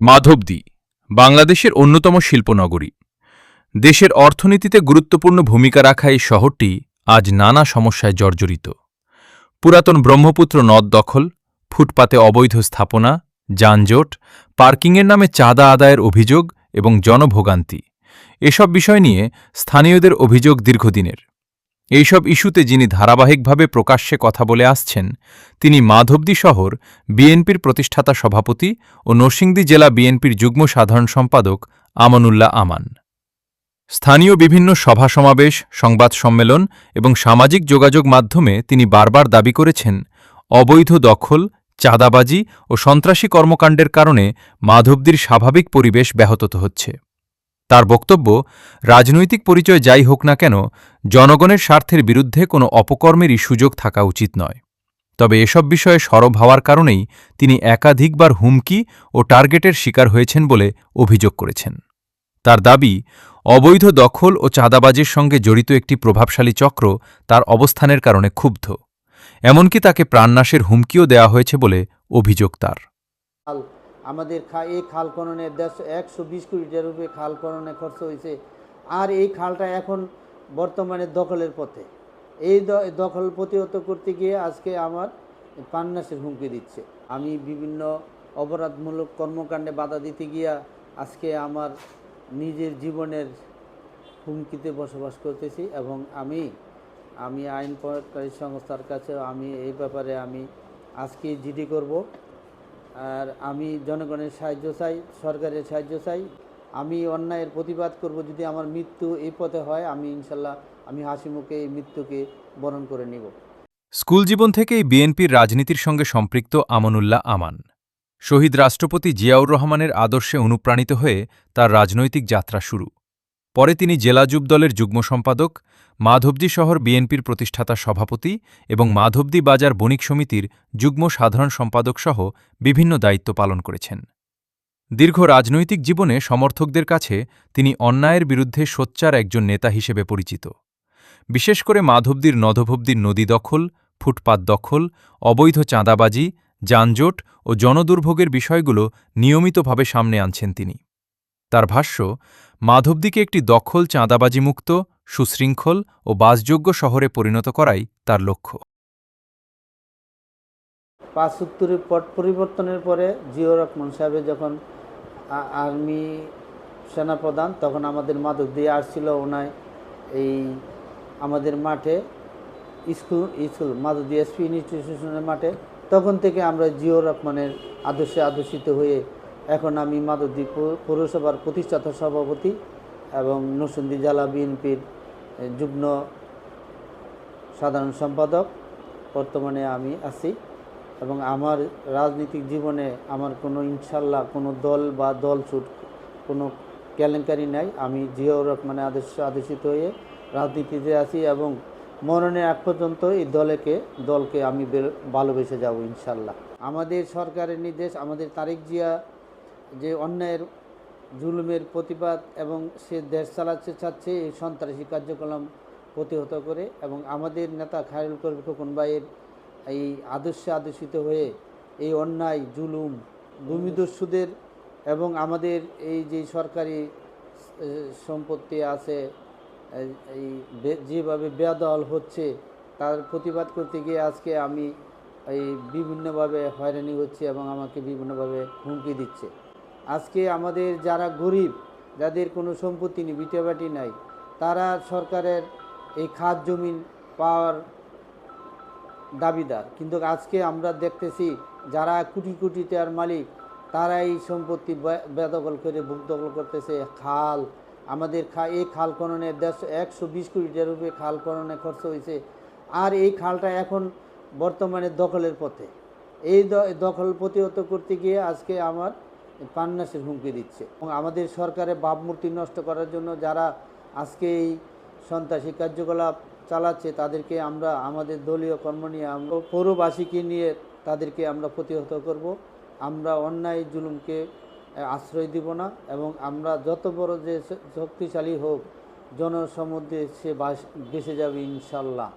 মাধবদী বাংলাদেশের অন্যতম শিল্পনগরী। দেশের অর্থনীতিতে গুরুত্বপূর্ণ ভূমিকা রাখা এই শহরটি আজ নানা সমস্যায় জর্জরিত। পুরাতন ব্রহ্মপুত্র নদ দখল, ফুটপাতে অবৈধ স্থাপনা, যানজট, পার্কিংয়ের নামে চাঁদা আদায়ের অভিযোগ এবং জনভোগান্তি, এসব বিষয় নিয়ে স্থানীয়দের অভিযোগ দীর্ঘদিনের। এইসব ইস্যুতে যিনি ধারাবাহিকভাবে প্রকাশ্যে কথা বলে আসছেন, তিনি মাধবদী শহর বিএনপির প্রতিষ্ঠাতা সভাপতি ও নরসিংদী জেলা বিএনপির যুগ্ম সাধারণ সম্পাদক আমানুল্লাহ আমান। স্থানীয় বিভিন্ন সভা সমাবেশ, সংবাদ সম্মেলন এবং সামাজিক যোগাযোগ মাধ্যমে তিনি বারবার দাবি করেছেন, অবৈধ দখল, চাঁদাবাজি ও সন্ত্রাসী কর্মকাণ্ডের কারণে মাধবদীর স্বাভাবিক পরিবেশ ব্যাহত হচ্ছে। তার বক্তব্য, রাজনৈতিক পরিচয় যাই হোক না কেন, জনগণের স্বার্থের বিরুদ্ধে কোনো অপকর্মেরই সুযোগ থাকা উচিত নয়। তবে এসব বিষয়ে সরব হওয়ার কারণেই তিনি একাধিকবার হুমকি ও টার্গেটের শিকার হয়েছেন বলে অভিযোগ করেছেন। তার দাবি, অবৈধ দখল ও চাঁদাবাজির সঙ্গে জড়িত একটি প্রভাবশালী চক্র তার অবস্থানের কারণে ক্ষুব্ধ। এমনকি তাকে প্রাণনাশের হুমকিও দেওয়া হয়েছে বলে অভিযোগ তার। আমাদের এই খাল খননে 120 কোটি টাকার উপরে খাল খননে খরচ হয়েছে, আর এই খালটা এখন বর্তমানে দখলের পথে। এই দখল প্রতিহত করতে গিয়ে আজকে আমার প্রাণনাশের হুমকি দিচ্ছে। আমি বিভিন্ন অপরাধমূলক কর্মকাণ্ডে বাধা দিতে গিয়া আজকে আমার নিজের জীবনের হুমকিতে বসবাস করতেছি, এবং আমি আইন প্রয়োগকারী সংস্থার কাছে আমি এই ব্যাপারে আমি আজকে জিডি করব। আর আমি জনগণের সাহায্য চাই, সরকারের সাহায্য চাই। আমি অন্যায়ের প্রতিবাদ করব। যদি আমার মৃত্যু এই পথে হয়, আমি ইনশাল্লাহ আমি হাসিমুখে এই মৃত্যুকে বরণ করে নিব। স্কুল জীবন থেকেই বিএনপির রাজনীতির সঙ্গে সম্পৃক্ত আমানুল্লাহ আমান। শহীদ রাষ্ট্রপতি জিয়াউর রহমানের আদর্শে অনুপ্রাণিত হয়ে তার রাজনৈতিক যাত্রা শুরু। পরে তিনি জেলা যুবদলের যুগ্ম সম্পাদক, মাধবদী শহর বিএনপির প্রতিষ্ঠাতা সভাপতি এবং মাধবদী বাজার বণিক সমিতির যুগ্ম সাধারণ সম্পাদক সহ বিভিন্ন দায়িত্ব পালন করেছেন। দীর্ঘ রাজনৈতিক জীবনে সমর্থকদের কাছে তিনি অন্যায়ের বিরুদ্ধে সোচ্চার একজন নেতা হিসেবে পরিচিত। বিশেষ করে মাধবদীর নদভবদীর নদী দখল, ফুটপাত দখল, অবৈধ চাঁদাবাজি, যানজট ও জনদুর্ভোগের বিষয়গুলো নিয়মিতভাবে সামনে আনছেন তিনি। তার ভাষ্য, মাধবদীকে একটি দখল চাঁদাবাজিমুক্ত, সুশৃঙ্খল ও বাসযোগ্য শহরে পরিণত করাই তার লক্ষ্য। ৭৫ পট পরিবর্তনের পরে জিয়াউর রহমান সাহেবের যখন আর্মি সেনাপ্রধান, তখন আমাদের মাধবদী আসছিল ওনায় এই আমাদের মাঠে স্কুল মাধবদী এসপি ইনস্টিটিউশনের মাঠে। তখন থেকে আমরা জিয়াউর রহমানের আদর্শে আদর্শিত হয়ে এখন আমি মাধবদী পৌরসভার প্রতিষ্ঠাতা সভাপতি এবং নরসিংদী জেলা বিএনপির যুগ্ম সাধারণ সম্পাদক বর্তমানে আমি আছি। এবং আমার রাজনৈতিক জীবনে আমার কোনো ইনশাল্লাহ কোনো দল বা দলছুট কোনো কেলেঙ্কারি নাই। আমি জিয়াউর রহমানের আদর্শে আদর্শিত হয়ে রাজনীতিতে আছি এবং মরণের আগ পর্যন্ত এই দলকে আমি ভালোবেসে যাব ইনশাল্লাহ। আমাদের সরকারের নির্দেশ, আমাদের তারেক জিয়া যে অন্যায়ের জুলুমের প্রতিবাদ এবং সে দেশ চালাতে চাচ্ছে এই সন্ত্রাসী কার্যক্রম প্রতিহত করে, এবং আমাদের নেতা খায়রুল কবির খোকন ভাইয়ের এই আদর্শে আদর্শিত হয়ে এই অন্যায়, জুলুম, ভূমিদস্যুদের এবং আমাদের এই যে সরকারি সম্পত্তি আছে এই যেভাবে বেদখল হচ্ছে তার প্রতিবাদ করতে গিয়ে আজকে আমি এই বিভিন্নভাবে হয়রানি হচ্ছে এবং আমাকে বিভিন্নভাবে হুমকি দিচ্ছে। আজকে আমাদের যারা গরিব, যাদের কোনো সম্পত্তি নেই, ভিটাবাটি নাই, তারা সরকারের এই খাত জমি পাওয়ার দাবিদার। কিন্তু আজকে আমরা দেখতেছি যারা কোটি কোটি টাকার মালিক, তারা এই সম্পত্তি বেদখল করে ভূদখল করতেছে। খাল আমাদের এই খাল খননে 120 কোটি টাকার উপরে খাল খননে খরচ হয়েছে, আর এই খালটা এখন বর্তমানে দখলের পথে। এই দখল প্রতিহত করতে গিয়ে আজকে আমার প্রাণনাশের হুমকি দিচ্ছে। এবং আমাদের সরকারের ভাবমূর্তি নষ্ট করার জন্য যারা আজকে এই সন্ত্রাসী কার্যকলাপ চালাচ্ছে, তাদেরকে আমরা আমাদের দলীয় কর্ম নিয়ে আমরা পৌরবাসীকে নিয়ে তাদেরকে আমরা প্রতিহত করব। আমরা অন্যায় জুলুমকে আশ্রয় দিব না, এবং আমরা যত বড় যে শক্তিশালী হোক জনসমুদ্রে সে বেঁচে যাবে ইনশাল্লাহ।